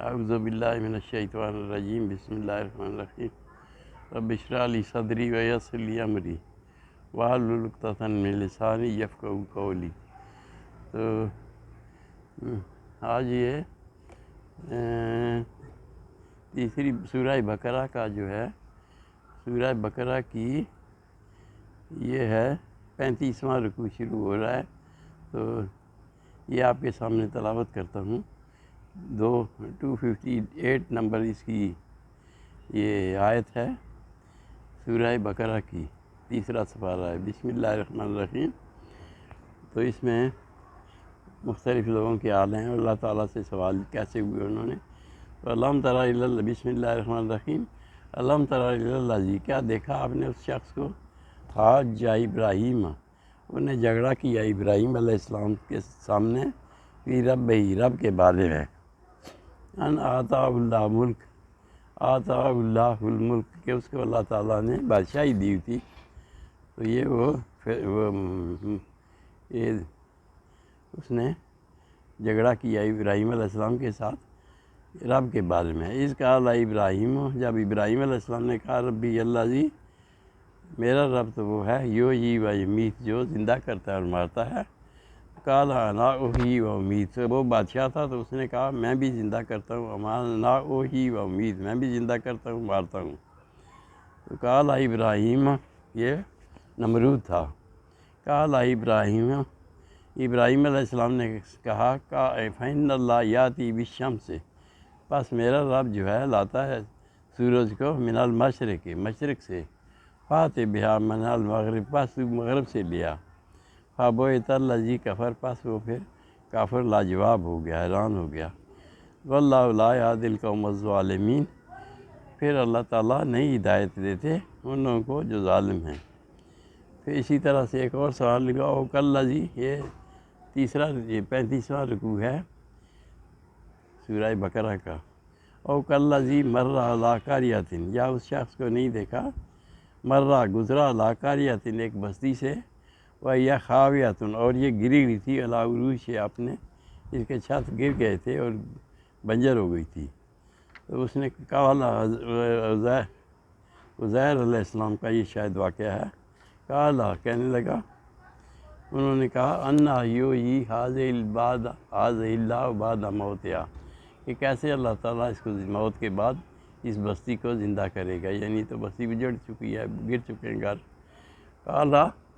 اعوذ باللہ من الشیطان الرجیم، بسم اللہ الرحمن الرحیم۔ رب اشرح لی صدری ویسر لی امری واحلل عقدۃ من لسانی یفقہوا قولی۔ تو آج یہ تیسری سورہ بقرہ کا جو ہے، سورہ بقرہ کی یہ ہے 35واں رکوع شروع ہو رہا ہے۔ تو یہ آپ کے سامنے تلاوت کرتا ہوں۔ 258 نمبر اس کی یہ آیت ہے، سورہ بقرہ کی تیسرا سپارہ ہے۔ بسم اللہ الرحمن الرحیم۔ تو اس میں مختلف لوگوں کے حال ہیں، اللہ تعالیٰ سے سوال کیسے ہوئے انہوں نے۔ تو علم تری الی اللہ، بسم اللہ الرحمن الرحیم۔ علم تری الی اللہ جی، کیا دیکھا آپ نے اس شخص کو؟ حاج ابراہیم، انہوں نے جھگڑا کیا ابراہیم علیہ السلام کے سامنے، فی رب کے بارے میں، ان آتا اللہ ملک، آتا اللہ الملک، کہ اس کو اللہ تعالیٰ نے بادشاہی دی تھی۔ تو اس نے جھگڑا کیا ابراہیم علیہ السلام کے ساتھ رب کے بارے میں۔ اس کا ابراہیم، جب ابراہیم علیہ السلام نے کہا ربی اللہ جی، میرا رب تو وہ ہے یحیی و یمیت، جو زندہ کرتا ہے اور مارتا ہے۔ قال انا احیی و امیت، وہ بادشاہ تھا تو اس نے کہا میں بھی زندہ کرتا ہوں، انا احیی و امیت، میں بھی زندہ کرتا ہوں مارتا ہوں۔ تو قال ابراہیم، یہ نمرود تھا۔ قال ابراہیم، ابراہیم علیہ السلام نے کہا فإن اللہ یاتی بالشمس، پس میرا رب جو ہے لاتا ہے سورج کو من المشرق، مشرق سے، فاتح بہا من المغرب، پس مغرب سے لیا، فبہت الذی کفر، پس وہ پھر کافر لاجواب ہو گیا، حیران ہو گیا۔ واللہ لا یہدی القوم الظالمین، پھر اللہ تعالیٰ نہیں ہدایت دیتے ان لوگوں کو جو ظالم ہیں۔ پھر اسی طرح سے ایک اور سوال لگا، او کالذی، یہ تیسرا، یہ 35واں رکوع ہے سورہ بقرہ کا۔ او کالذی مر علی قریۃ، یا اس شخص کو نہیں دیکھا، مرہ گزرا، علی قریۃ، ایک بستی سے، وہی خاویۃ، اور یہ گری ہوئی تھی، علی عروشہا، اپنے اس کے چھت گر گئے تھے اور بنجر ہو گئی تھی۔ تو اس نے کہا، عزیر علیہ السلام کا یہ شاید واقعہ ہے، کہنے لگا، انہوں نے کہا انا یحیی ھذہ اللہ بعد موتہا، کہ کیسے اللہ تعالیٰ اس کو موت کے بعد اس بستی کو زندہ کرے گا، یعنی تو بستی بجڑ چکی ہے، گر چکے ہیں گھر۔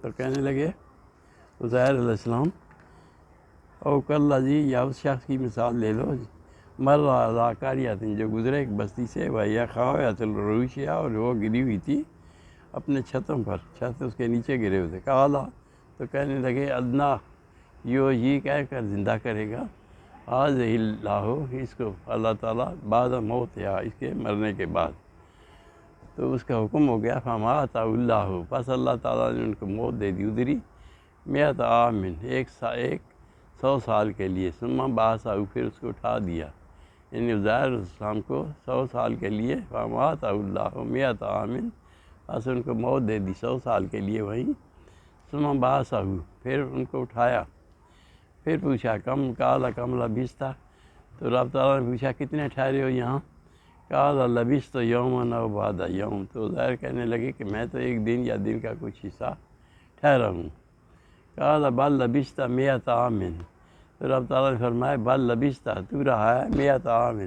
تو کہنے لگے عزیر علیہ السلام، او کالذی، یا اس شخص کی مثال لے لو، مر علی قریۃ، جو گزرے ایک بستی سے، وہی خاویۃ عروشہا، اور وہ گری ہوئی تھی اپنے چھتوں پر، چھت اس کے نیچے گرے ہوئے تھے۔ تو کہنے لگے ادنا یحیی، کہہ کر زندہ کرے گا، ھذہ اللہ، اس کو اللہ تعالیٰ، بعد موتہا، اس کے مرنے کے بعد۔ تو اس کا حکم ہو گیا، فاماتہ اللہ، پس اللہ تعالیٰ نے ان کو موت دے دی، ادری، 100 عام، 100 سال کے لیے، ثم بعثہ، پھر اس کو اٹھا دیا، یعنی عزیر علیہ السلام کو 100 سال کے لیے، فاماتہ اللہ 100 عام، پس ان کو موت دے دی 100 سال کے لیے وہیں، ثم بعثہ، پھر ان کو اٹھایا۔ پھر پوچھا قال کم لبثت، تو رب تعالیٰ نے پوچھا کتنے ٹھہرے ہو یہاں؟ قال لبثت یوما او بعض یوم، تو ظاہر کہنے لگے کہ میں تو ایک دن یا دن کا کچھ حصہ ٹھہرا ہوں۔ قال بل لبثت 100 عام، تو رب تعالیٰ نے فرمایا بل لبثت، تو رہا ہے 100 عام،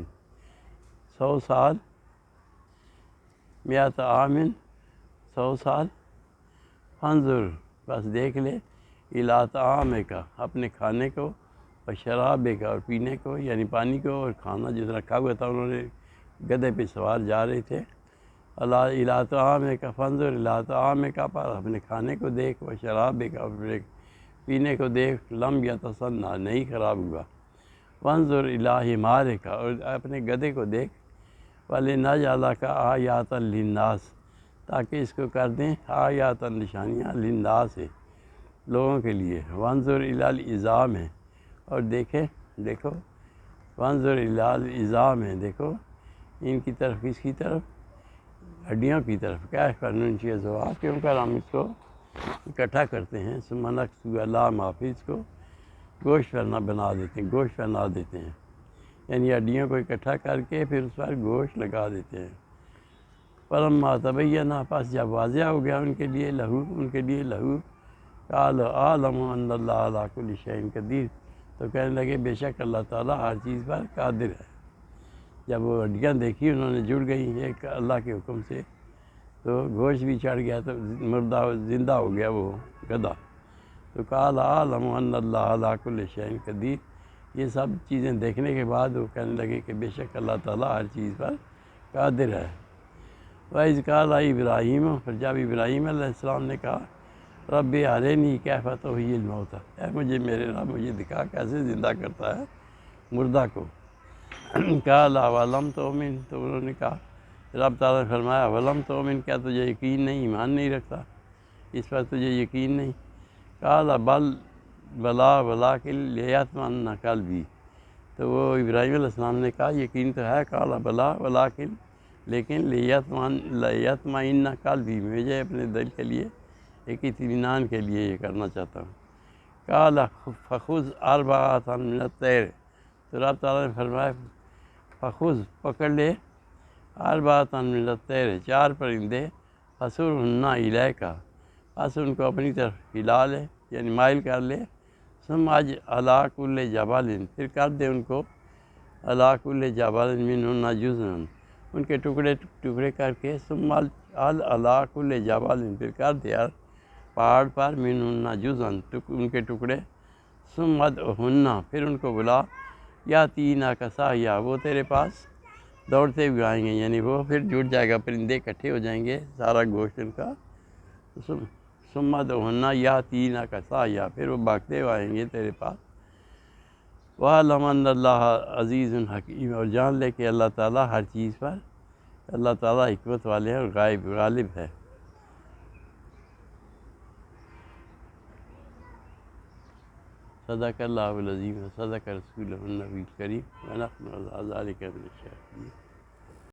100 سال، 100 عام، 100 سال، فانظر، بس دیکھ لے، الی طعامک، اپنے کھانے کو، اور شرابک، اور پینے کو، یعنی پانی کو اور کھانا جو رکھا ہوا تھا، انہوں نے گدھے پہ سوار جا رہے تھے، الی طعامک فانظر الی طعامک، پر اپنے کھانے کو دیکھ، و شرابک، اپنے پینے کو دیکھ، لم یتسنہ، نہیں خراب ہوا، وانظر الی حمارک، اور اپنے گدھے کو دیکھ، ولنجعلک آیۃ للناس، تاکہ اس کو کر دیں آیات، نشانیاں، للناس، لوگوں کے لیے، وانظر الی العظام، اور دیکھو، وانظر الی العظام، دیکھو ان کی طرف، کس کی طرف؟ ہڈیوں کی طرف، کیا قانون چیز ہوا، کیوں کر ہم اس کو اکٹھا کرتے ہیں، ثم نکسوها لحما، اس کو گوشت بنا دیتے ہیں، گوشت بنا دیتے ہیں، یعنی ہڈیوں کو اکٹھا کر کے پھر اس پر گوشت لگا دیتے ہیں۔ فلما تبین، پس جب واضح ہو گیا ان کے لیے لہو قال اعلم ان اللہ علی کل شیء قدیر، تو کہنے لگے بے شک اللہ تعالیٰ ہر چیز پر قادر ہے۔ جب وہ ہڈیاں دیکھی انہوں نے جڑ گئیں ایک اللہ کے حکم سے، تو گوشت بھی چڑھ گیا، تو مردہ زندہ ہو گیا وہ گدھا۔ تو قال اعلم ان اللہ علی کل شیء قدیر، یہ سب چیزیں دیکھنے کے بعد وہ کہنے لگے کہ بے شک اللہ تعالیٰ ہر چیز پر قادر ہے۔ وَإِذْ قَالَ ابراہیم، پھر جب ابراہیم علیہ السلام نے کہا رب ارنی کیف تحیی الموتیٰ، اے میرے رب مجھے دکھا کیسے زندہ کرتا ہے مردہ کو۔ قال اولم تؤمن، تو انہوں نے کہا، رب تعالیٰ نے فرمایا اولم تؤمن، کیا تجھے یقین نہیں، ایمان نہیں رکھتا، اس پر تجھے یقین نہیں؟ قال بلا ولکن لیطمئن قلبی، تو وہ ابراہیم علیہ السلام نے کہا یقین تو ہے، قال بلا ولکن، لیکن لیطمئن قلبی، مجھے اپنے دل کے لیے ایک اطمینان کے لیے یہ کرنا چاہتا ہوں۔ قال فخذ اربعۃ من الطیر، تو رب تعالیٰ نے فرمایا فخذ، پکڑ لے، اربعۃ من الطیر، 4 پرندے، فصرهن الیک، بس ان کو اپنی طرف ہلا لے یعنی مائل کر لے، ثم اجعل علی کل جبل، پھر کر دے ان کو علی کل جبل منہن جزءا، ان کے ٹکڑے کر کے، ثم اجعل علی کل جبل، پھر کر دے ہر پہاڑ پر منہن جزءا، ان کے ٹکڑے، ثم ادعہن، پھر ان کو بلا، یاتینک سعیا، وہ تیرے پاس دوڑتے ہوئے آئیں گے، یعنی وہ پھر جڑ جائے گا، پرندے اکٹھے ہو جائیں گے، سارا گوشت ان کا، ثم ادعہن یاتینک سعیا، پھر وہ بھاگتے ہوئے آئیں گے تیرے پاس۔ وَاعْلَمْ أَنَّ اللَّهَ عَزِيزٌ حَكِيمٌ، اور جان لے کہ اللہ تعالیٰ ہر چیز پر، اللہ تعالیٰ حکمت والے ہیں اور غالب ہے۔ صدق اللہ العظیم، صدق رسولہ النبی الکریم، ونحن علی ذلک من الشاہدین۔